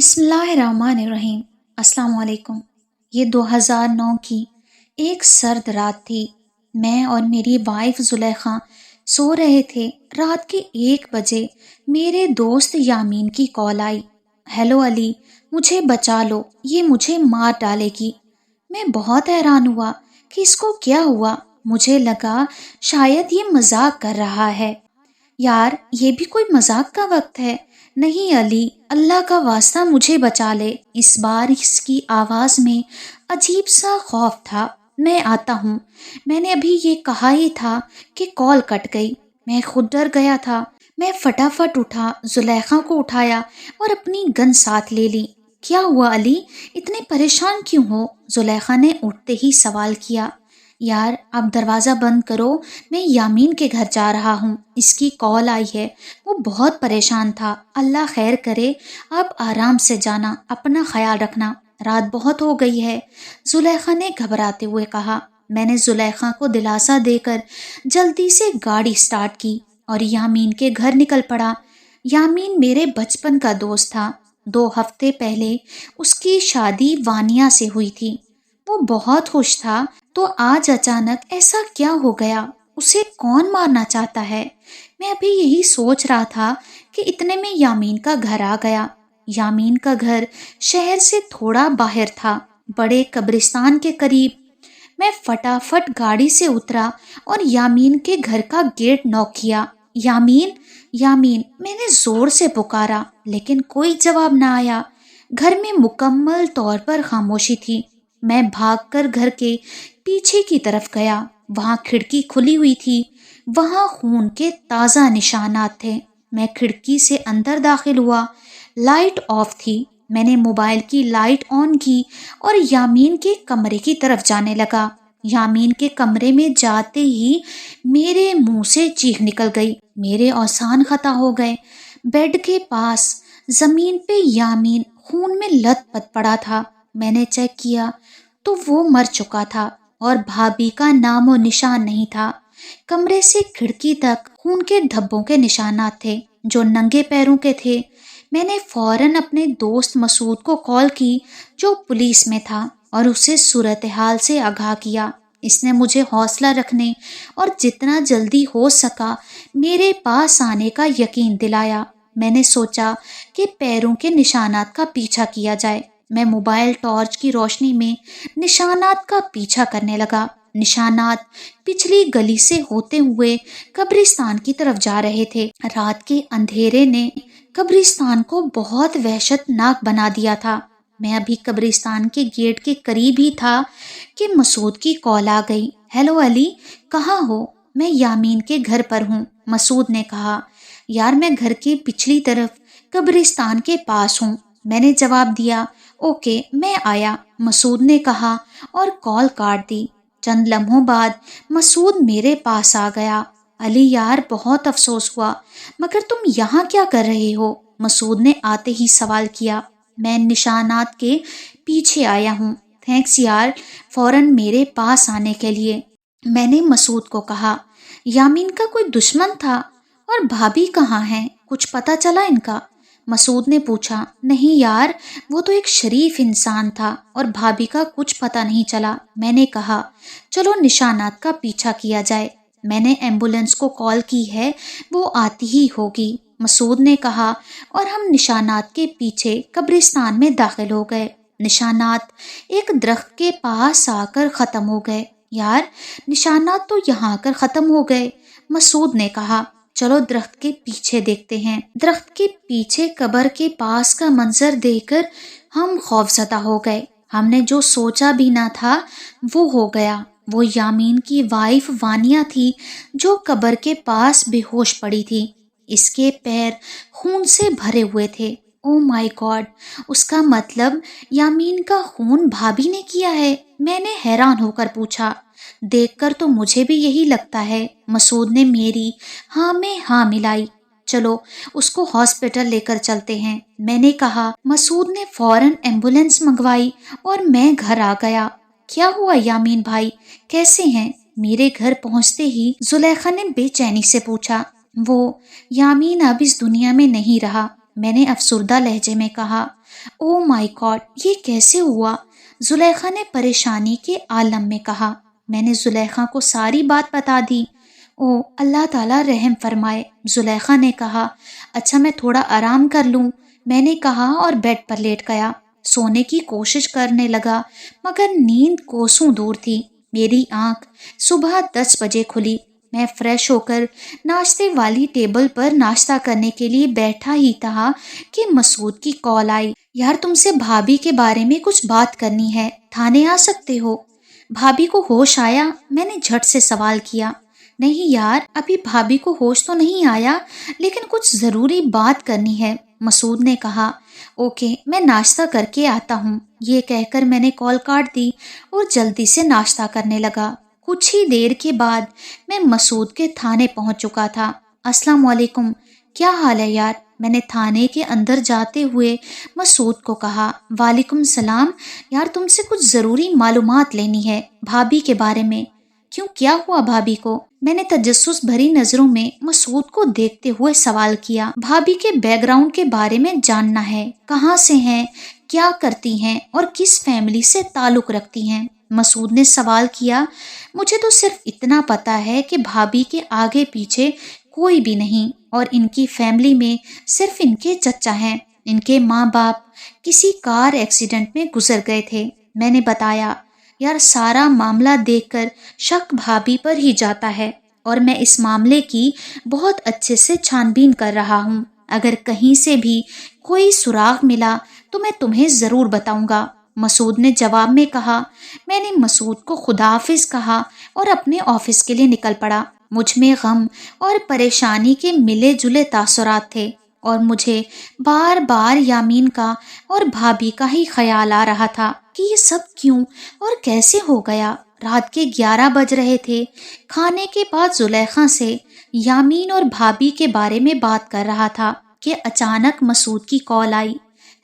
بسم اللہ الرحمن الرحیم۔ السلام علیکم۔ یہ 2009 کی ایک سرد رات تھی۔ میں اور میری وائف زلیخا سو رہے تھے۔ رات کے 1 بجے میرے دوست یامین کی کال آئی۔ ہیلو علی، مجھے بچا لو، یہ مجھے مار ڈالے گی۔ میں بہت حیران ہوا کہ اس کو کیا ہوا۔ مجھے لگا شاید یہ مذاق کر رہا ہے۔ یار یہ بھی کوئی مذاق کا وقت ہے؟ نہیں علی، اللہ کا واسطہ مجھے بچا لے۔ اس بار اس کی آواز میں عجیب سا خوف تھا۔ میں آتا ہوں، میں نے ابھی یہ کہا ہی تھا کہ کال کٹ گئی۔ میں خود ڈر گیا تھا۔ میں فٹافٹ اٹھا، زلیخا کو اٹھایا اور اپنی گن ساتھ لے لی۔ کیا ہوا علی، اتنے پریشان کیوں ہو؟ زلیخا نے اٹھتے ہی سوال کیا۔ یار آپ دروازہ بند کرو، میں یامین کے گھر جا رہا ہوں، اس کی کال آئی ہے، وہ بہت پریشان تھا۔ اللہ خیر کرے، آپ آرام سے جانا، اپنا خیال رکھنا، رات بہت ہو گئی ہے، زلیخا نے گھبراتے ہوئے کہا۔ میں نے زلیخا کو دلاسا دے کر جلدی سے گاڑی سٹارٹ کی اور یامین کے گھر نکل پڑا۔ یامین میرے بچپن کا دوست تھا۔ 2 ہفتے پہلے اس کی شادی وانیہ سے ہوئی تھی۔ وہ بہت خوش تھا، تو آج اچانک ایسا کیا ہو گیا؟ اسے کون مارنا چاہتا ہے؟ میں ابھی یہی سوچ رہا تھا کہ اتنے میں یامین کا گھر آ گیا۔ یامین کا گھر شہر سے تھوڑا باہر تھا، بڑے قبرستان کے قریب۔ میں فٹافٹ گاڑی سے اترا اور یامین کے گھر کا گیٹ نوک کیا۔ یامین، یامین، میں نے زور سے پکارا لیکن کوئی جواب نہ آیا۔ گھر میں مکمل طور پر خاموشی تھی۔ میں بھاگ کر گھر کے پیچھے کی طرف گیا۔ وہاں کھڑکی کھلی ہوئی تھی، وہاں خون کے تازہ نشانات تھے۔ میں کھڑکی سے اندر داخل ہوا۔ لائٹ آف تھی۔ میں نے موبائل کی لائٹ آن کی اور یامین کے کمرے کی طرف جانے لگا۔ یامین کے کمرے میں جاتے ہی میرے منہ سے چیخ نکل گئی۔ میرے اوزان خطا ہو گئے۔ بیڈ کے پاس زمین پہ یامین خون میں لت پت پڑا تھا۔ میں نے چیک کیا تو وہ مر چکا تھا اور بھابھی کا نام و نشان نہیں تھا۔ کمرے سے کھڑکی تک خون کے دھبوں کے نشانات تھے جو ننگے پیروں کے تھے۔ میں نے فوراً اپنے دوست مسعود کو کال کی جو پولیس میں تھا اور اسے صورتحال سے آگاہ کیا۔ اس نے مجھے حوصلہ رکھنے اور جتنا جلدی ہو سکا میرے پاس آنے کا یقین دلایا۔ میں نے سوچا کہ پیروں کے نشانات کا پیچھا کیا جائے۔ میں موبائل ٹارچ کی روشنی میں نشانات کا پیچھا کرنے لگا۔ نشانات پچھلی گلی سے ہوتے ہوئے قبرستان کی طرف جا رہے تھے۔ رات کے اندھیرے نے قبرستان کو بہت وحشت ناک بنا دیا تھا۔ میں ابھی قبرستان کے گیٹ کے قریب ہی تھا کہ مسعود کی کال آ گئی۔ ہیلو علی، کہاں ہو؟ میں یامین کے گھر پر ہوں، مسعود نے کہا۔ یار میں گھر کے پچھلی طرف قبرستان کے پاس ہوں، میں نے جواب دیا۔ اوکے میں آیا، مسعود نے کہا اور کال کاٹ دی۔ چند لمحوں بعد مسعود میرے پاس آ گیا۔ علی یار بہت افسوس ہوا، مگر تم یہاں کیا کر رہے ہو؟ مسعود نے آتے ہی سوال کیا۔ میں نشانات کے پیچھے آیا ہوں۔ تھینکس یار فوراً میرے پاس آنے کے لیے، میں نے مسعود کو کہا۔ یامین کا کوئی دشمن تھا؟ اور بھابھی کہاں ہیں؟ کچھ پتہ چلا ان کا؟ مسعود نے پوچھا۔ نہیں یار، وہ تو ایک شریف انسان تھا اور بھابھی کا کچھ پتہ نہیں چلا، میں نے کہا۔ چلو نشانات کا پیچھا کیا جائے، میں نے ایمبولینس کو کال کی ہے، وہ آتی ہی ہوگی، مسعود نے کہا اور ہم نشانات کے پیچھے قبرستان میں داخل ہو گئے۔ نشانات ایک درخت کے پاس آ کر ختم ہو گئے۔ یار نشانات تو یہاں آ کر ختم ہو گئے، مسعود نے کہا۔ چلو درخت کے پیچھے دیکھتے ہیں۔ درخت کے پیچھے قبر کے پاس کا منظر دیکھ کر ہم خوفزدہ ہو گئے۔ ہم نے جو سوچا بھی نہ تھا وہ ہو گیا۔ وہ یامین کی وائف وانیہ تھی جو قبر کے پاس بے ہوش پڑی تھی۔ اس کے پیر خون سے بھرے ہوئے تھے۔ او مائی گاڈ، اس کا مطلب یامین کا خون بھابھی نے کیا ہے؟ میں نے حیران ہو کر پوچھا۔ دیکھ کر تو مجھے بھی یہی لگتا ہے، مسعود نے میری ہاں میں ہاں ملائی۔ چلو اس کو ہاسپٹل لے کر چلتے ہیں، میں نے کہا۔ مسعود نے فوراً ایمبولینس منگوائی اور میں گھر آ گیا۔ کیا ہوا یامین بھائی، کیسے ہیں؟ میرے گھر پہنچتے ہی زلیخا نے بے چینی سے پوچھا۔ وہ یامین اب اس دنیا میں نہیں رہا، میں نے افسردہ لہجے میں کہا۔ او مائی گاڈ، یہ کیسے ہوا؟ زلیخا نے پریشانی کے عالم میں کہا۔ میں نے زلیخا کو ساری بات بتا دی۔ او اللہ تعالیٰ رحم فرمائے، زلیخا نے کہا۔ اچھا میں تھوڑا آرام کر لوں، میں نے کہا اور بیڈ پر لیٹ گیا۔ سونے کی کوشش کرنے لگا مگر نیند کوسوں دور تھی۔ میری آنکھ صبح 10 بجے کھلی۔ میں فریش ہو کر ناشتے والی ٹیبل پر ناشتہ کرنے کے لیے بیٹھا ہی تھا کہ مسعود کی کال آئی۔ یار تم سے بھابھی کے بارے میں کچھ بات کرنی ہے، تھانے آ سکتے ہو؟ بھابھی کو ہوش آیا؟ میں نے جھٹ سے سوال کیا۔ نہیں یار، ابھی بھابھی کو ہوش تو نہیں آیا، لیکن کچھ ضروری بات کرنی ہے، مسعود نے کہا۔ اوکے، میں ناشتہ کر کے آتا ہوں، یہ کہہ کر میں نے کال کاٹ دی اور جلدی سے ناشتہ کرنے لگا۔ کچھ ہی دیر کے بعد میں مسعود کے تھانے پہنچ چکا تھا۔ السلام علیکم، کیا حال ہے یار؟ میں نے تھانے کے اندر جاتے ہوئے مسعود کو کہا۔ وعلیکم السلام، یار تم سے کچھ ضروری معلومات لینی ہے بھابھی کے بارے میں۔ کیوں، کیا ہوا بھابھی کو؟ میں نے تجسس بھری نظروں میں مسعود کو دیکھتے ہوئے سوال کیا۔ بھابھی کے بیک گراؤنڈ کے بارے میں جاننا ہے، کہاں سے ہیں، کیا کرتی ہیں اور کس فیملی سے تعلق رکھتی ہیں، مسعود نے سوال کیا۔ مجھے تو صرف اتنا پتا ہے کہ بھابھی کے آگے پیچھے کوئی بھی نہیں اور ان کی فیملی میں صرف ان کے چچا ہیں۔ ان کے ماں باپ کسی کار ایکسیڈنٹ میں گزر گئے تھے، میں نے بتایا۔ یار سارا معاملہ دیکھ کر شک بھابھی پر ہی جاتا ہے اور میں اس معاملے کی بہت اچھے سے چھان بین کر رہا ہوں۔ اگر کہیں سے بھی کوئی سراغ ملا تو میں تمہیں ضرور بتاؤں گا، مسعود نے جواب میں کہا۔ میں نے مسعود کو خدا حافظ کہا اور اپنے آفس کے لیے نکل پڑا۔ مجھ میں غم اور پریشانی کے ملے جلے تاثرات تھے اور مجھے بار بار یامین کا اور بھابھی کا ہی خیال آ رہا تھا کہ یہ سب کیوں اور کیسے ہو گیا۔ رات کے 11 بج رہے تھے۔ کھانے کے بعد زلیخا سے یامین اور بھابھی کے بارے میں بات کر رہا تھا کہ اچانک مسعود کی کال آئی۔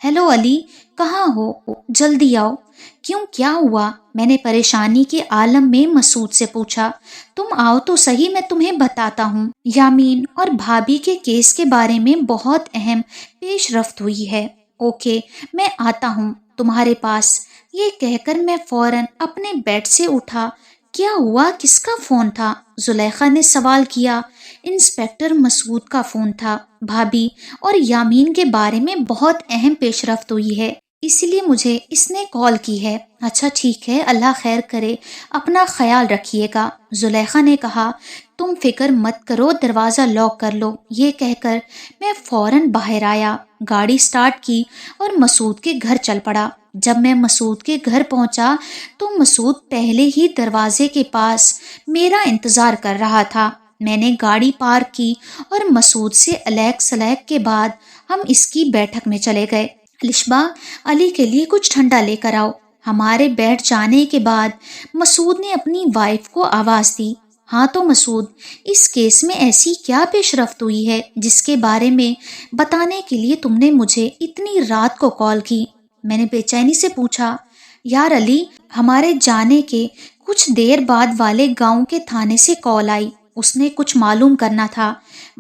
ہیلو علی، کہاں ہو؟ جلدی آؤ۔ کیوں، کیا ہوا؟ میں نے پریشانی کے عالم میں مسعود سے پوچھا۔ تم آؤ تو صحیح، میں تمہیں بتاتا ہوں۔ یامین اور بھابھی کے کیس کے بارے میں بہت اہم پیش رفت ہوئی ہے۔ اوکے، میں آتا ہوں تمہارے پاس، یہ کہہ کر میں فوراً اپنے بیڈ سے اٹھا۔ کیا ہوا، کس کا فون تھا؟ زلیخا نے سوال کیا۔ انسپیکٹر مسعود کا فون تھا۔ بھابھی اور یامین کے بارے میں بہت اہم پیش رفت ہوئی ہے، اسی لیے مجھے اس نے کال کی ہے۔ اچھا ٹھیک ہے، اللہ خیر کرے، اپنا خیال رکھیے گا، زلیخا نے کہا۔ تم فکر مت کرو، دروازہ لاک کر لو، یہ کہہ کر میں فوراً باہر آیا، گاڑی سٹارٹ کی اور مسعود کے گھر چل پڑا۔ جب میں مسعود کے گھر پہنچا تو مسعود پہلے ہی دروازے کے پاس میرا انتظار کر رہا تھا۔ میں نے گاڑی پارک کی اور مسعود سے علیک سلیک کے بعد ہم اس کی بیٹھک میں چلے گئے۔ لشبہ، علی کے لیے کچھ ٹھنڈا لے کر آؤ۔ ہمارے بیٹھ جانے کے بعد مسعود نے اپنی وائف کو آواز دی۔ ہاں تو مسعود، اس کیس میں ایسی کیا پیش رفت ہوئی ہے جس کے بارے میں بتانے کے لیے تم نے مجھے اتنی رات کو کال کی؟ میں نے بے چینی سے پوچھا۔ یار علی، ہمارے جانے کے کچھ دیر بعد والے گاؤں کے تھانے سے کال آئی، اس نے کچھ معلوم کرنا تھا۔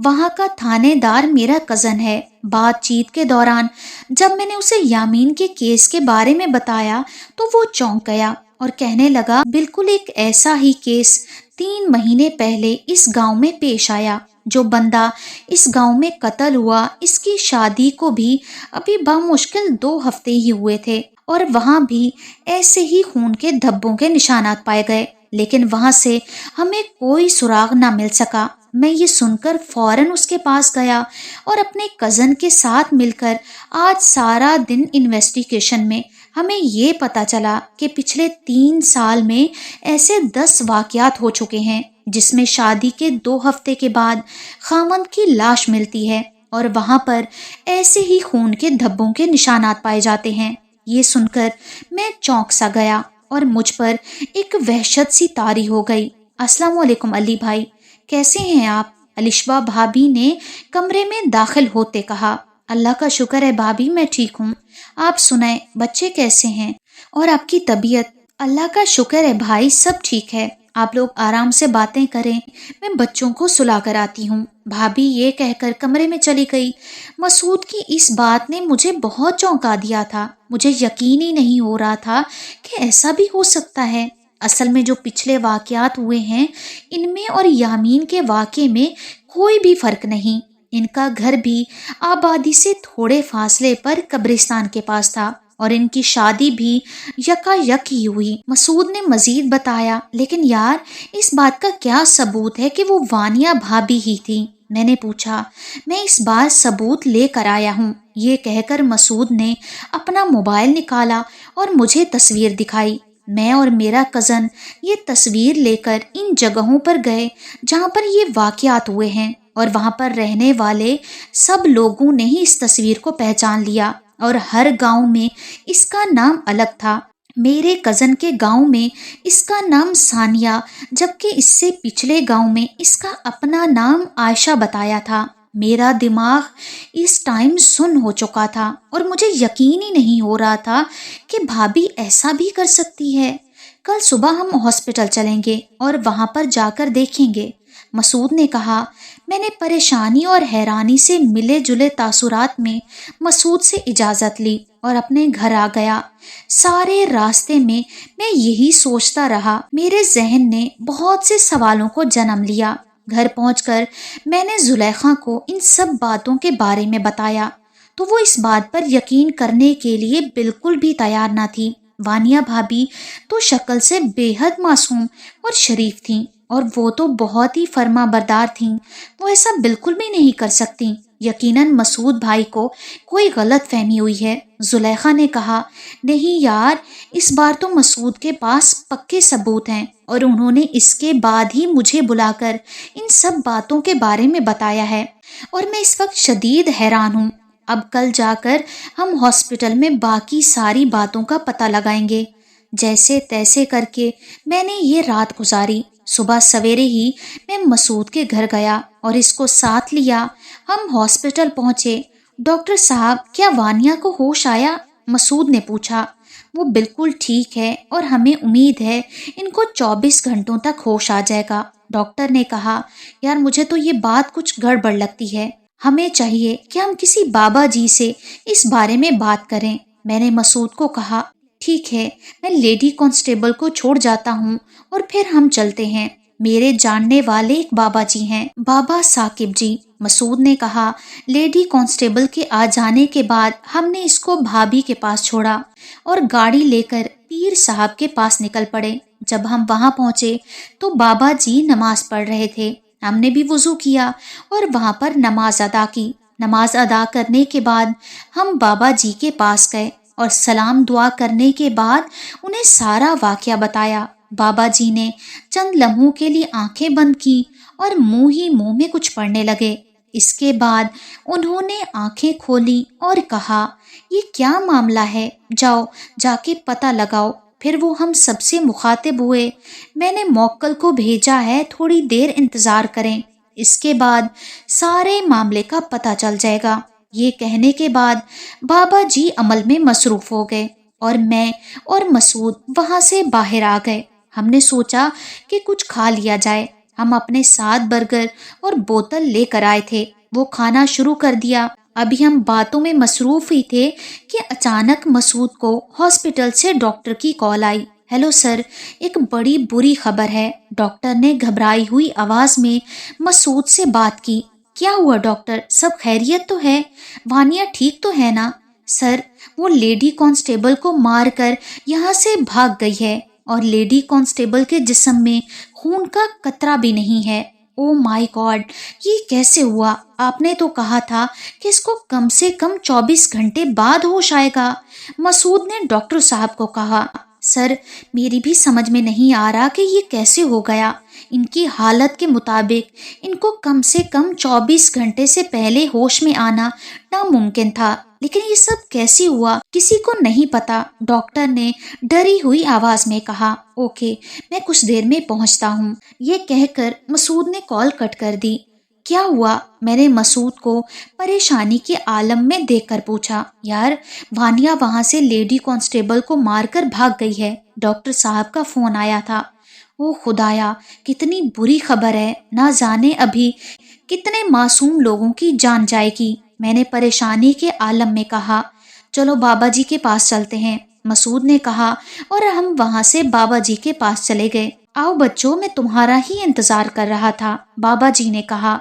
وہاں کا تھانے دار میرا کزن ہے۔ بات چیت کے دوران جب میں نے اسے یامین کے کیس کے بارے میں بتایا تو وہ چونک گیا اور کہنے لگا بالکل ایک ایسا ہی کیس 3 مہینے پہلے اس گاؤں میں پیش آیا۔ جو بندہ اس گاؤں میں قتل ہوا، اس کی شادی کو بھی ابھی بمشکل 2 ہفتے ہی ہوئے تھے اور وہاں بھی ایسے ہی خون کے دھبوں کے نشانات پائے گئے، لیکن وہاں سے ہمیں کوئی سراغ نہ مل سکا۔ میں یہ سن کر فوراً اس کے پاس گیا اور اپنے کزن کے ساتھ مل کر آج سارا دن انویسٹیگیشن میں ہمیں یہ پتا چلا کہ پچھلے 3 سال میں ایسے 10 واقعات ہو چکے ہیں جس میں شادی کے 2 ہفتے کے بعد خاوند کی لاش ملتی ہے اور وہاں پر ایسے ہی خون کے دھبوں کے نشانات پائے جاتے ہیں۔ یہ سن کر میں چونک سا گیا اور مجھ پر ایک وحشت سی طاری ہو گئی۔ السلام علیکم علی بھائی، کیسے ہیں آپ؟ الشبہ بھابھی نے کمرے میں داخل ہوتے کہا۔ اللہ کا شکر ہے بھابھی، میں ٹھیک ہوں، آپ سنائیں بچے کیسے ہیں اور آپ کی طبیعت؟ اللہ کا شکر ہے بھائی، سب ٹھیک ہے، آپ لوگ آرام سے باتیں کریں، میں بچوں کو سلا کر آتی ہوں۔ بھابھی یہ کہہ کر کمرے میں چلی گئی۔ مسعود کی اس بات نے مجھے بہت چونکا دیا تھا۔ مجھے یقین ہی نہیں ہو رہا تھا کہ ایسا بھی ہو سکتا ہے۔ اصل میں جو پچھلے واقعات ہوئے ہیں، ان میں اور یامین کے واقعے میں کوئی بھی فرق نہیں۔ ان کا گھر بھی آبادی سے تھوڑے فاصلے پر قبرستان کے پاس تھا، اور ان کی شادی بھی یکا یک ہی ہوئی۔ مسعود نے مزید بتایا، لیکن یار اس بات کا کیا ثبوت ہے کہ وہ وانیہ بھابھی ہی تھی؟ میں نے پوچھا۔ میں اس بار ثبوت لے کر آیا ہوں، یہ کہہ کر مسعود نے اپنا موبائل نکالا اور مجھے تصویر دکھائی۔ میں اور میرا کزن یہ تصویر لے کر ان جگہوں پر گئے جہاں پر یہ واقعات ہوئے ہیں، اور وہاں پر رہنے والے سب لوگوں نے ہی اس تصویر کو پہچان لیا، اور ہر گاؤں میں اس کا نام الگ تھا۔ میرے کزن کے گاؤں میں اس کا نام ثانیہ، جبکہ اس سے پچھلے گاؤں میں اس کا اپنا نام عائشہ بتایا تھا۔ میرا دماغ اس ٹائم سن ہو چکا تھا، اور مجھے یقین ہی نہیں ہو رہا تھا کہ بھابھی ایسا بھی کر سکتی ہے۔ کل صبح ہم ہاسپٹل چلیں گے اور وہاں پر جا کر دیکھیں گے، مسعود نے کہا۔ میں نے پریشانی اور حیرانی سے ملے جلے تاثرات میں مسعود سے اجازت لی اور اپنے گھر آ گیا۔ سارے راستے میں یہی سوچتا رہا۔ میرے ذہن نے بہت سے سوالوں کو جنم لیا۔ گھر پہنچ کر میں نے زلیخا کو ان سب باتوں کے بارے میں بتایا، تو وہ اس بات پر یقین کرنے کے لیے بالکل بھی تیار نہ تھی۔ وانیہ بھابھی تو شکل سے بے حد معصوم اور شریف تھیں، اور وہ تو بہت ہی فرما بردار تھیں، وہ ایسا بالکل بھی نہیں کر سکتی۔ یقیناً مسعود بھائی کو کوئی غلط فہمی ہوئی ہے۔ زلیخا نے کہا، نہیں یار، اس بار تو مسعود کے پاس پکے ثبوت ہیں، اور انہوں نے اس کے بعد ہی مجھے بلا کر ان سب باتوں کے بارے میں بتایا ہے، اور میں اس وقت شدید حیران ہوں۔ اب کل جا کر ہم ہاسپٹل میں باقی ساری باتوں کا پتہ لگائیں گے۔ جیسے تیسے کر کے میں نے یہ رات گزاری۔ صبح سویرے ہی میں مسعود کے گھر گیا اور اس کو ساتھ لیا۔ ہم ہاسپٹل پہنچے۔ ڈاکٹر صاحب، کیا وانیہ کو ہوش آیا؟ مسعود نے پوچھا۔ وہ بالکل ٹھیک ہے، اور ہمیں امید ہے ان کو 24 گھنٹوں تک ہوش آ جائے گا، ڈاکٹر نے کہا۔ یار مجھے تو یہ بات کچھ گڑبڑ لگتی ہے۔ ہمیں چاہیے کہ ہم کسی بابا جی سے اس بارے میں بات کریں، میں نے مسعود کو کہا۔ ٹھیک ہے، میں لیڈی کانسٹیبل کو چھوڑ جاتا ہوں اور پھر ہم چلتے ہیں۔ میرے جاننے والے ایک بابا جی ہیں، بابا ثاقب جی، مسعود نے کہا۔ لیڈی کانسٹیبل کے آ جانے کے بعد ہم نے اس کو بھابھی کے پاس چھوڑا اور گاڑی لے کر پیر صاحب کے پاس نکل پڑے۔ جب ہم وہاں پہنچے تو بابا جی نماز پڑھ رہے تھے۔ ہم نے بھی وضو کیا اور وہاں پر نماز ادا کی۔ نماز ادا کرنے کے بعد ہم بابا جی کے پاس گئے اور سلام دعا کرنے کے بعد انہیں سارا واقعہ بتایا۔ بابا جی نے چند لمحوں کے لیے آنکھیں بند کی اور منہ ہی منہ میں کچھ پڑھنے لگے۔ اس کے بعد انہوں نے آنکھیں کھولی اور کہا، یہ کیا معاملہ ہے؟ جاؤ جا کے پتہ لگاؤ۔ پھر وہ ہم سب سے مخاطب ہوئے۔ میں نے موکل کو بھیجا ہے، تھوڑی دیر انتظار کریں، اس کے بعد سارے معاملے کا پتہ چل جائے گا۔ یہ کہنے کے بعد بابا جی عمل میں مصروف ہو گئے اور میں اور مسعود وہاں سے باہر آ گئے۔ ہم نے سوچا کہ کچھ کھا لیا جائے۔ ہم اپنے ساتھ برگر اور بوتل لے کر آئے تھے، وہ کھانا شروع کر دیا۔ ابھی ہم باتوں میں مصروف ہی تھے کہ اچانک مسعود کو ہاسپٹل سے ڈاکٹر کی کال آئی۔ ہیلو سر، ایک بڑی بری خبر ہے، ڈاکٹر نے گھبرائی ہوئی آواز میں مسعود سے بات کی۔ کیا ہوا ڈاکٹر؟ سب خیریت تو ہے؟ وانیہ ٹھیک تو ہے نا؟ سر، وہ لیڈی کانسٹیبل کو مار کر یہاں سے بھاگ گئی ہے، اور لیڈی کانسٹیبل کے جسم میں خون کا قطرہ بھی نہیں ہے۔ او مائی گاڈ، یہ کیسے ہوا؟ آپ نے تو کہا تھا کہ اس کو کم سے کم 24 گھنٹے بعد ہوش آئے گا، مسعود نے ڈاکٹر صاحب کو کہا۔ سر، میری بھی سمجھ میں نہیں آ رہا کہ یہ کیسے ہو گیا۔ ان کی حالت کے مطابق ان کو کم سے کم 24 گھنٹے سے پہلے ہوش میں آنا ناممکن تھا، لیکن یہ سب کیسے ہوا کسی کو نہیں پتا، ڈاکٹر نے ڈری ہوئی آواز میں کہا۔ اوکے، میں کچھ دیر میں پہنچتا ہوں، یہ کہہ کر مسعود نے کال کٹ کر دی۔ کیا ہوا؟ میں نے مسعود کو پریشانی کے عالم میں دیکھ کر پوچھا۔ یار، وانیہ وہاں سے لیڈی کانسٹیبل کو مار کر بھاگ گئی ہے، ڈاکٹر صاحب کا فون آیا تھا۔ او خدایا، کتنی بری خبر ہے، نہ جانے ابھی کتنے معصوم لوگوں کی جان جائے گی۔ میں نے پریشانی کے عالم میں کہا، چلو بابا جی کے پاس چلتے ہیں۔ مسعود نے کہا اور ہم وہاں سے بابا جی کے پاس چلے گئے۔ آؤ بچوں، میں تمہارا ہی انتظار کر رہا تھا، بابا جی نے کہا۔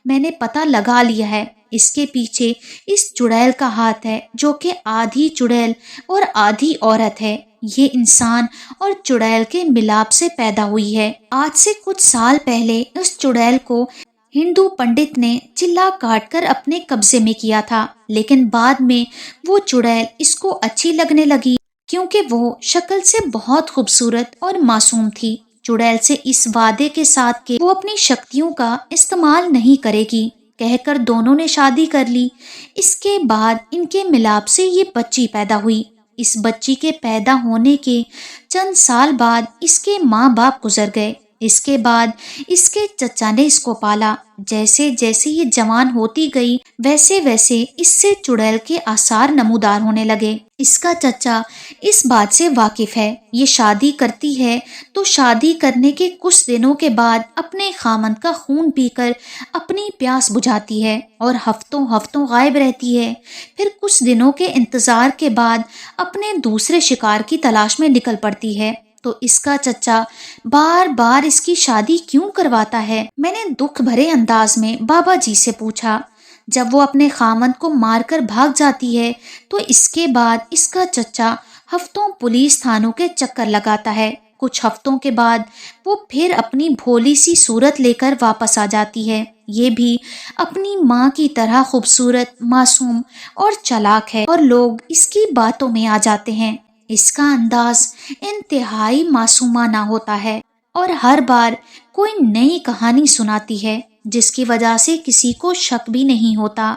میں نے پتہ لگا لیا ہے، اس کے پیچھے اس چڑیل کا ہاتھ ہے جو کہ آدھی چڑیل اور آدھی عورت ہے۔ یہ انسان اور چڑیل کے ملاپ سے پیدا ہوئی ہے۔ آج سے کچھ سال پہلے اس چڑیل کو ہندو پنڈت نے چلا کاٹ کر اپنے قبضے میں کیا تھا، لیکن بعد میں وہ چڑیل اس کو اچھی لگنے لگی کیونکہ وہ شکل سے بہت خوبصورت اور معصوم تھی۔ چڑیل سے اس وعدے کے ساتھ کہ وہ اپنی شکتیوں کا استعمال نہیں کرے گی کہہ کر دونوں نے شادی کر لی۔ اس کے بعد ان کے ملاپ سے یہ بچی پیدا ہوئی۔ اس بچی کے پیدا ہونے کے چند سال بعد اس کے ماں باپ گزر گئے۔ اس کے بعد اس کے چچا نے اس کو پالا۔ جیسے جیسے یہ جوان ہوتی گئی ویسے ویسے اس سے چڑیل کے آثار نمودار ہونے لگے۔ اس کا چچا اس بات سے واقف ہے، یہ شادی کرتی ہے تو شادی کرنے کے کچھ دنوں کے بعد اپنے خامند کا خون پی کر اپنی پیاس بجھاتی ہے اور ہفتوں ہفتوں غائب رہتی ہے۔ پھر کچھ دنوں کے انتظار کے بعد اپنے دوسرے شکار کی تلاش میں نکل پڑتی ہے۔ تو اس کا چچا بار بار اس کی شادی کیوں کرواتا ہے؟ میں نے دکھ بھرے انداز میں بابا جی سے پوچھا۔ جب وہ اپنے خامند کو مار کر بھاگ جاتی ہے تو اس کے بعد اس کا چچا ہفتوں پولیس تھانوں کے چکر لگاتا ہے۔ کچھ ہفتوں کے بعد وہ پھر اپنی بھولی سی صورت لے کر واپس آ جاتی ہے۔ یہ بھی اپنی ماں کی طرح خوبصورت، معصوم اور چالاک ہے اور لوگ اس کی باتوں میں آ جاتے ہیں۔ اس کا انداز انتہائی معصومانہ ہوتا ہے اور ہر بار کوئی نئی کہانی سناتی ہے جس کی وجہ سے کسی کو شک بھی نہیں ہوتا۔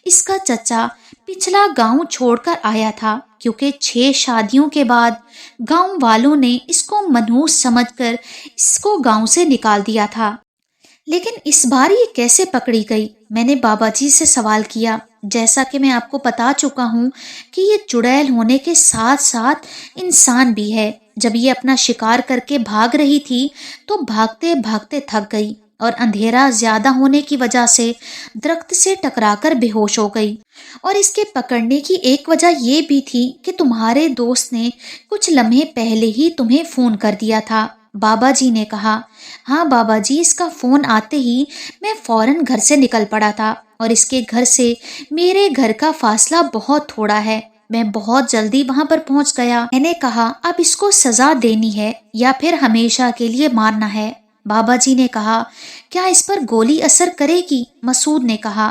اس کا چچا پچھلا گاؤں چھوڑ کر آیا تھا کیونکہ 6 شادیوں کے بعد گاؤں والوں نے اس کو منحوس سمجھ کر اس کو گاؤں سے نکال دیا تھا۔ لیکن اس بار یہ کیسے پکڑی گئی؟ میں نے بابا جی سے سوال کیا۔ جیسا کہ میں آپ کو بتا چکا ہوں کہ یہ چڑیل ہونے کے ساتھ ساتھ انسان بھی ہے۔ جب یہ اپنا شکار کر کے بھاگ رہی تھی تو بھاگتے بھاگتے تھک گئی اور اندھیرا زیادہ ہونے کی وجہ سے درخت سے ٹکرا کر بے ہوش ہو گئی۔ اور اس کے پکڑنے کی ایک وجہ یہ بھی تھی کہ تمہارے دوست نے کچھ لمحے پہلے ہی تمہیں فون کر دیا تھا، بابا جی نے کہا۔ ہاں بابا جی، اس کا فون آتے ہی میں فوراً گھر سے نکل پڑا تھا اور اس کے گھر سے میرے گھر کا فاصلہ بہت تھوڑا ہے۔ میں بہت جلدی وہاں پر پہنچ گیا۔ میں نے کہا اب اس کو سزا دینی ہے یا پھر ہمیشہ کے لیے مارنا ہے؟ بابا جی نے کہا کیا اس پر گولی اثر کرے گی؟ مسعود نے کہا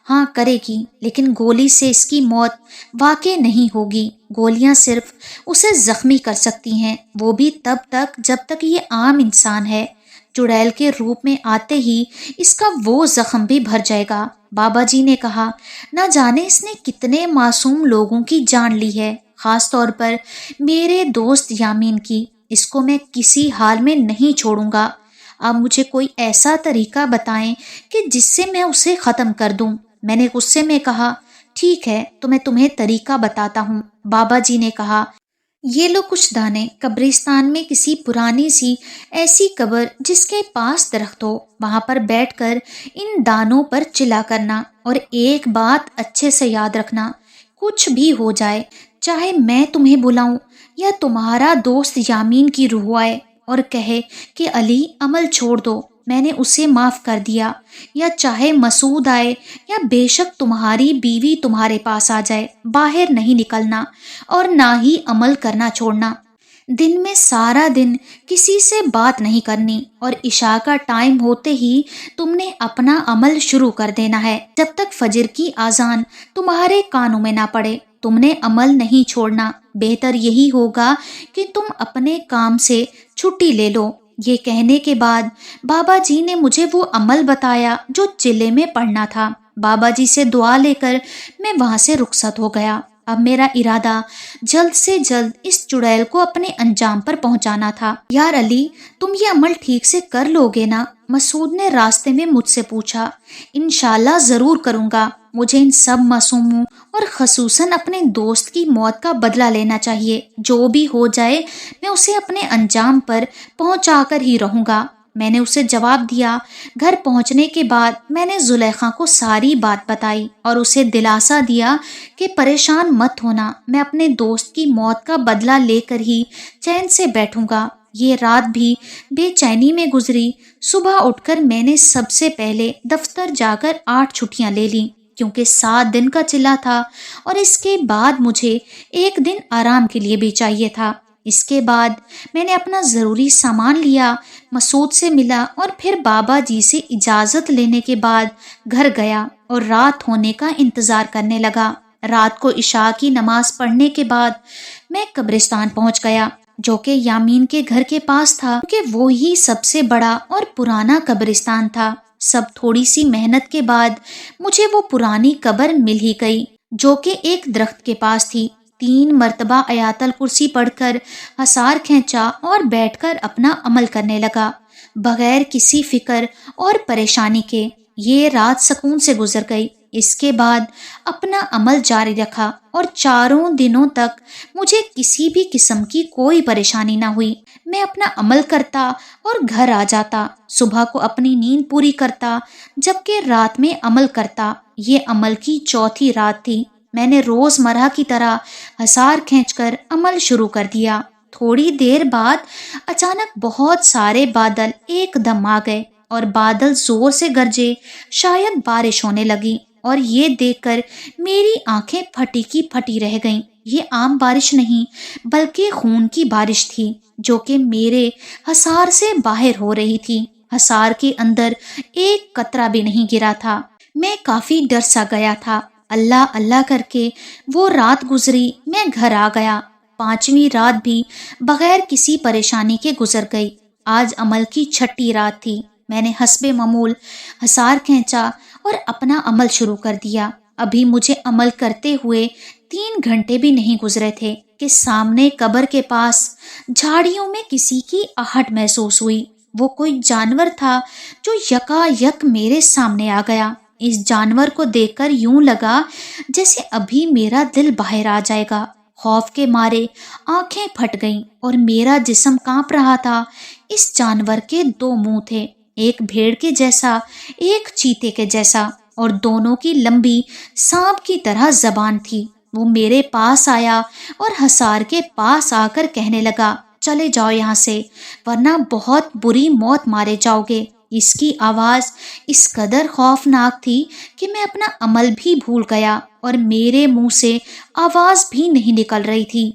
ہاں کرے گی، لیکن گولی سے اس کی موت واقع نہیں ہوگی۔ گولیاں صرف اسے زخمی کر سکتی ہیں، وہ بھی تب تک جب تک یہ عام انسان ہے۔ چڑیل کے روپ میں آتے ہی اس کا وہ زخم بھی بھر جائے گا۔ بابا جی نے کہا نہ جانے اس نے کتنے معصوم لوگوں کی جان لی ہے، خاص طور پر میرے دوست یامین کی۔ اس کو میں کسی حال میں نہیں چھوڑوں گا۔ اب مجھے کوئی ایسا طریقہ بتائیں کہ جس سے میں اسے ختم کر دوں۔ میں نے غصے میں کہا ٹھیک ہے تو میں تمہیں طریقہ بتاتا ہوں۔ بابا جی نے کہا یہ لو کچھ دانے، قبرستان میں کسی پرانی سی ایسی قبر جس کے پاس درخت ہو، وہاں پر بیٹھ کر ان دانوں پر چلا کرنا اور ایک بات اچھے سے یاد رکھنا، کچھ بھی ہو جائے، چاہے میں تمہیں بلاؤں یا تمہارا دوست یامین کی روح آئے اور کہے کہ علی عمل چھوڑ دو، میں نے اسے معاف کر دیا، یا چاہے مسعود آئے یا بے شک تمہاری بیوی تمہارے پاس آ جائے، باہر نہیں نکلنا اور نہ ہی عمل کرنا چھوڑنا۔ دن میں سارا دن کسی سے بات نہیں کرنی اور عشاء کا ٹائم ہوتے ہی تم نے اپنا عمل شروع کر دینا ہے جب تک فجر کی اذان تمہارے کانوں میں نہ پڑے۔ تم نے عمل نہیں چھوڑنا، بہتر یہی ہوگا کہ تم اپنے کام سے چھٹی لے لو۔ یہ کہنے کے بعد بابا جی نے مجھے وہ عمل بتایا جو چلے میں پڑھنا تھا۔ بابا جی سے دعا لے کر میں وہاں سے رخصت ہو گیا۔ اب میرا ارادہ جلد سے جلد اس چڑیل کو اپنے انجام پر پہنچانا تھا۔ یار علی، تم یہ عمل ٹھیک سے کر لو گے نا؟ مسعود نے راستے میں مجھ سے پوچھا۔ انشاءاللہ ضرور کروں گا، مجھے ان سب معصوموں اور خصوصاً اپنے دوست کی موت کا بدلہ لینا چاہیے۔ جو بھی ہو جائے میں اسے اپنے انجام پر پہنچا کر ہی رہوں گا۔ میں نے اسے جواب دیا۔ گھر پہنچنے کے بعد میں نے زلیخا کو ساری بات بتائی اور اسے دلاسا دیا کہ پریشان مت ہونا، میں اپنے دوست کی موت کا بدلہ لے کر ہی چین سے بیٹھوں گا۔ یہ رات بھی بے چینی میں گزری۔ صبح اٹھ کر میں نے سب سے پہلے دفتر جا کر 8 چھٹیاں لے لیں، کیونکہ 7 دن کا چلا تھا اور اس کے بعد مجھے 1 دن آرام کے لیے بھی چاہیے تھا۔ اس کے بعد میں نے اپنا ضروری سامان لیا، مسعود سے ملا اور پھر بابا جی سے اجازت لینے کے بعد گھر گیا اور رات ہونے کا انتظار کرنے لگا۔ رات کو عشاء کی نماز پڑھنے کے بعد میں قبرستان پہنچ گیا، جو کہ یامین کے گھر کے پاس تھا، کیونکہ وہی سب سے بڑا اور پرانا قبرستان تھا۔ سب تھوڑی سی محنت کے بعد مجھے وہ پرانی قبر مل ہی گئی، جو کہ ایک درخت کے پاس تھی۔ 3 مرتبہ آیات الکرسی پڑھ کر حصار کھینچا اور بیٹھ کر اپنا عمل کرنے لگا، بغیر کسی فکر اور پریشانی کے۔ یہ رات سکون سے گزر گئی۔ اس کے بعد اپنا عمل جاری رکھا اور 4 دنوں تک مجھے کسی بھی قسم کی کوئی پریشانی نہ ہوئی۔ میں اپنا عمل کرتا اور گھر آ جاتا، صبح کو اپنی نیند پوری کرتا، جبکہ رات میں عمل کرتا۔ یہ عمل کی 4تھی رات تھی۔ میں نے روز مرہ کی طرح حصار کھینچ کر عمل شروع کر دیا۔ تھوڑی دیر بعد اچانک بہت سارے بادل ایک دم آ گئے اور بادل زور سے گرجے، شاید بارش ہونے لگی، اور یہ دیکھ کر میری آنکھیں پھٹی کی پھٹی رہ گئیں۔ یہ عام بارش نہیں بلکہ خون کی بارش تھی، جو کہ میرے حصار سے باہر ہو رہی تھی۔ حصار کے اندر ایک قطرہ بھی نہیں گرا تھا۔ میں کافی ڈر سا گیا تھا۔ اللہ اللہ کر کے وہ رات گزری۔ میں گھر آ گیا۔ 5ویں رات بھی بغیر کسی پریشانی کے گزر گئی۔ آج عمل کی 6ٹھی رات تھی۔ میں نے حسب معمول حصار کھینچا اور اپنا عمل شروع کر دیا۔ ابھی مجھے عمل کرتے ہوئے 3 گھنٹے بھی نہیں گزرے تھے کہ سامنے قبر کے پاس جھاڑیوں میں کسی کی آہٹ محسوس ہوئی۔ وہ کوئی جانور تھا جو یکا یک میرے سامنے آ گیا۔ اس جانور کو دیکھ کر یوں لگا جیسے ابھی میرا دل باہر آ جائے گا۔ خوف کے مارے آنکھیں پھٹ گئیں اور میرا جسم کانپ رہا تھا۔ اس جانور کے 2 منہ تھے، ایک بھیڑ کے جیسا، ایک چیتے کے جیسا، اور دونوں کی لمبی سانپ کی طرح زبان تھی۔ وہ میرے پاس آیا اور حصار کے پاس آ کر کہنے لگا، چلے جاؤ یہاں سے، ورنہ بہت بری موت مارے جاؤ گے۔ اس کی آواز اس قدر خوفناک تھی کہ میں اپنا عمل بھی بھول گیا اور میرے منہ سے آواز بھی نہیں نکل رہی تھی۔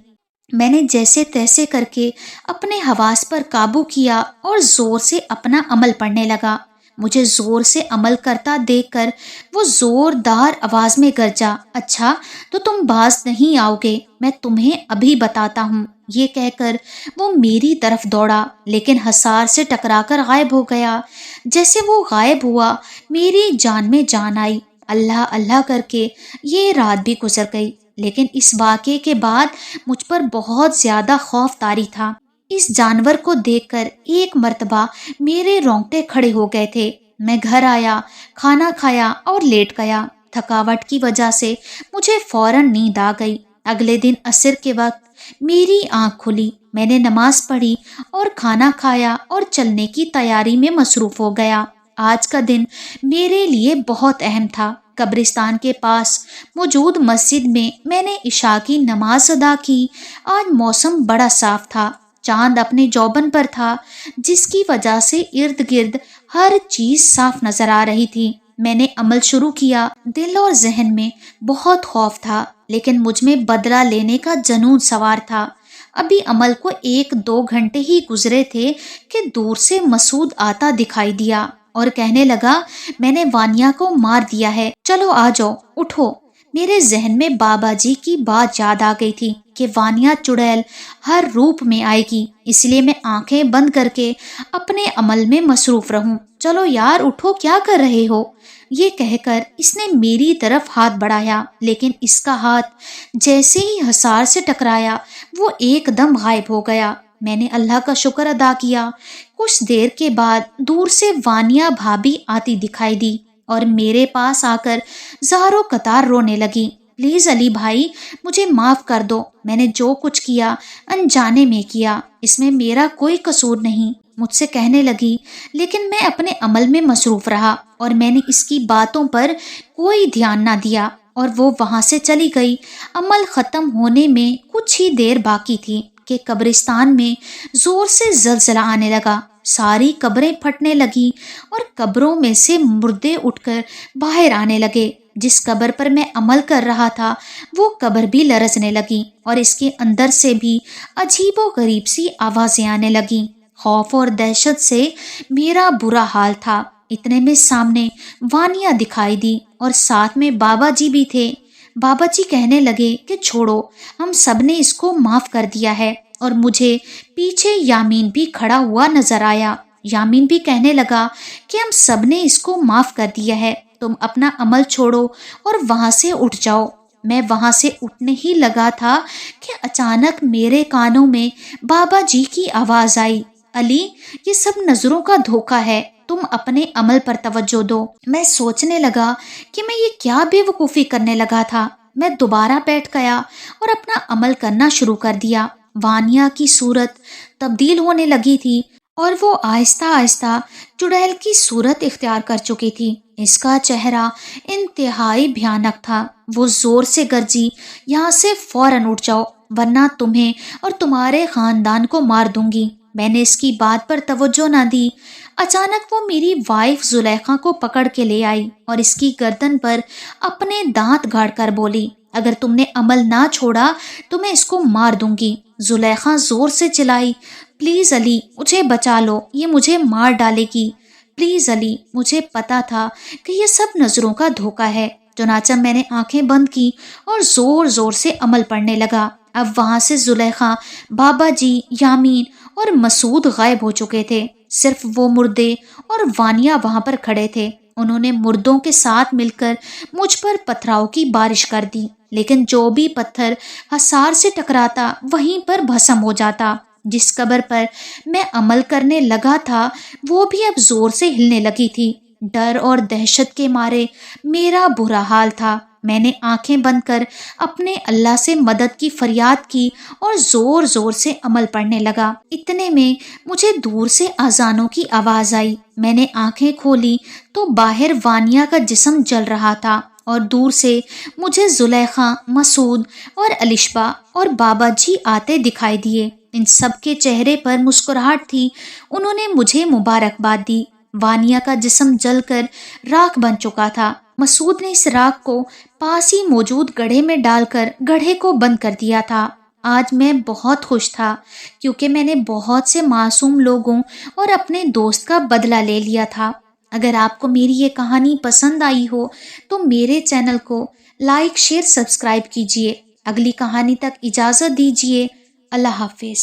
میں نے جیسے تیسے کر کے اپنے حواس پر قابو کیا اور زور سے اپنا عمل پڑھنے لگا۔ مجھے زور سے عمل کرتا دیکھ کر وہ زوردار آواز میں گرجا، اچھا تو تم باز نہیں آؤ گے، میں تمہیں ابھی بتاتا ہوں۔ یہ کہہ کر وہ میری طرف دوڑا، لیکن حصار سے ٹکرا کر غائب ہو گیا۔ جیسے وہ غائب ہوا میری جان میں جان آئی۔ اللہ اللہ کر کے یہ رات بھی گزر گئی، لیکن اس واقعے کے بعد مجھ پر بہت زیادہ خوف طاری تھا۔ اس جانور کو دیکھ کر ایک مرتبہ میرے رونگٹے کھڑے ہو گئے تھے۔ میں گھر آیا، کھانا کھایا اور لیٹ گیا۔ تھکاوٹ کی وجہ سے مجھے فوراً نیند آ گئی۔ اگلے دن عصر کے وقت میری آنکھ کھلی۔ میں نے نماز پڑھی اور کھانا کھایا اور چلنے کی تیاری میں مصروف ہو گیا۔ آج کا دن میرے لیے بہت اہم تھا۔ قبرستان کے پاس موجود مسجد میں میں نے عشاء کی نماز ادا کی۔ آج موسم بڑا صاف تھا، چاند اپنے جوبن پر تھا، جس کی وجہ سے ارد گرد ہر چیز صاف نظر آ رہی تھی۔ میں نے عمل شروع کیا۔ دل اور ذہن میں بہت خوف تھا، لیکن مجھ میں بدلہ لینے کا جنون سوار تھا۔ ابھی عمل کو 1-2 گھنٹے ہی گزرے تھے کہ دور سے مسعود آتا دکھائی دیا اور کہنے لگا، میں نے وانیہ کو مار دیا ہے، چلو آ جاؤ، اٹھو۔ میرے ذہن میں بابا جی کی بات یاد آ گئی تھی کہ وانیہ چڑیل ہر روپ میں آئے گی، اس لیے میں آنکھیں بند کر کے اپنے عمل میں مصروف رہوں۔ چلو یار اٹھو، کیا کر رہے ہو؟ یہ کہہ کر اس نے میری طرف ہاتھ بڑھایا، لیکن اس کا ہاتھ جیسے ہی حصار سے ٹکرایا وہ ایک دم غائب ہو گیا۔ میں نے اللہ کا شکر ادا کیا۔ کچھ دیر کے بعد دور سے وانیہ بھابھی آتی دکھائی دی۔ اور میرے پاس آ کر زاروں قطار رونے لگی۔ پلیز علی بھائی مجھے معاف کر دو، میں نے جو کچھ کیا انجانے میں کیا، اس میں میرا کوئی قصور نہیں، مجھ سے کہنے لگی۔ لیکن میں اپنے عمل میں مصروف رہا اور میں نے اس کی باتوں پر کوئی دھیان نہ دیا اور وہ وہاں سے چلی گئی۔ عمل ختم ہونے میں کچھ ہی دیر باقی تھی کہ قبرستان میں زور سے زلزلہ آنے لگا، ساری قبریں پھٹنے لگی اور قبروں میں سے مردے اٹھ کر باہر آنے لگے۔ جس قبر پر میں عمل کر رہا تھا وہ قبر بھی لرزنے لگی اور اس کے اندر سے بھی عجیب و غریب سی آوازیں آنے لگیں۔ خوف اور دہشت سے میرا برا حال تھا۔ اتنے میں سامنے وانیہ دکھائی دی اور ساتھ میں بابا جی بھی تھے۔ بابا جی کہنے لگے کہ چھوڑو، ہم سب نے اس کو معاف کر دیا ہے، اور مجھے پیچھے یامین بھی کھڑا ہوا نظر آیا۔ یامین بھی کہنے لگا کہ ہم سب نے اس کو معاف کر دیا ہے، تم اپنا عمل چھوڑو اور وہاں سے اٹھ جاؤ۔ میں وہاں سے اٹھنے ہی لگا تھا کہ اچانک میرے کانوں میں بابا جی کی آواز آئی، علی یہ سب نظروں کا دھوکہ ہے، تم اپنے عمل پر توجہ دو۔ میں سوچنے لگا کہ میں یہ کیا بے وقوفی کرنے لگا تھا۔ میں دوبارہ بیٹھ گیا اور اپنا عمل کرنا شروع کر دیا۔ وانیہ کی صورت تبدیل ہونے لگی تھی اور وہ آہستہ آہستہ چڑیل کی صورت اختیار کر چکی تھی۔ اس کا چہرہ انتہائی بھیانک تھا۔ وہ زور سے گرجی، یہاں سے فوراً اٹھ جاؤ ورنہ تمہیں اور تمہارے خاندان کو مار دوں گی۔ میں نے اس کی بات پر توجہ نہ دی۔ اچانک وہ میری وائف زلیخا کو پکڑ کے لے آئی اور اس کی گردن پر اپنے دانت گاڑ کر بولی، اگر تم نے عمل نہ چھوڑا تو میں اس کو مار دوں گی۔ زلیخا زور سے چلائی، پلیز علی مجھے بچا لو، یہ مجھے مار ڈالے گی، پلیز علی۔ مجھے پتا تھا کہ یہ سب نظروں کا دھوکہ ہے، چنانچہ میں نے آنکھیں بند کی اور زور زور سے عمل پڑھنے لگا۔ اب وہاں سے زلیخا، بابا جی، یامین اور مسعود غائب ہو چکے تھے، صرف وہ مردے اور وانیہ وہاں پر کھڑے تھے۔ انہوں نے مردوں کے ساتھ مل کر مجھ پر پتھراؤ کی بارش کر دی، لیکن جو بھی پتھر حصار سے ٹکراتا وہیں پر بھسم ہو جاتا۔ جس قبر پر میں عمل کرنے لگا تھا وہ بھی اب زور سے ہلنے لگی تھی۔ ڈر اور دہشت کے مارے میرا برا حال تھا۔ میں نے آنکھیں بند کر اپنے اللہ سے مدد کی فریاد کی اور زور زور سے عمل پڑھنے لگا۔ اتنے میں مجھے دور سے اذانوں کی آواز آئی۔ میں نے آنکھیں کھولی تو باہر وانیہ کا جسم جل رہا تھا اور دور سے مجھے زلیخا، مسعود اور الشبا اور بابا جی آتے دکھائی دیے۔ ان سب کے چہرے پر مسکراہٹ تھی۔ انہوں نے مجھے مبارکباد دی۔ وانیہ کا جسم جل کر راکھ بن چکا تھا۔ مسعود نے اس راکھ کو پاس ہی موجود گڑھے میں ڈال کر گڑھے کو بند کر دیا تھا۔ آج میں بہت خوش تھا کیونکہ میں نے بہت سے معصوم لوگوں اور اپنے دوست کا بدلہ لے لیا تھا۔ اگر آپ کو میری یہ کہانی پسند آئی ہو تو میرے چینل کو لائک، شیئر، سبسکرائب کیجیے۔ اگلی کہانی تک اجازت دیجیے۔ اللہ حافظ۔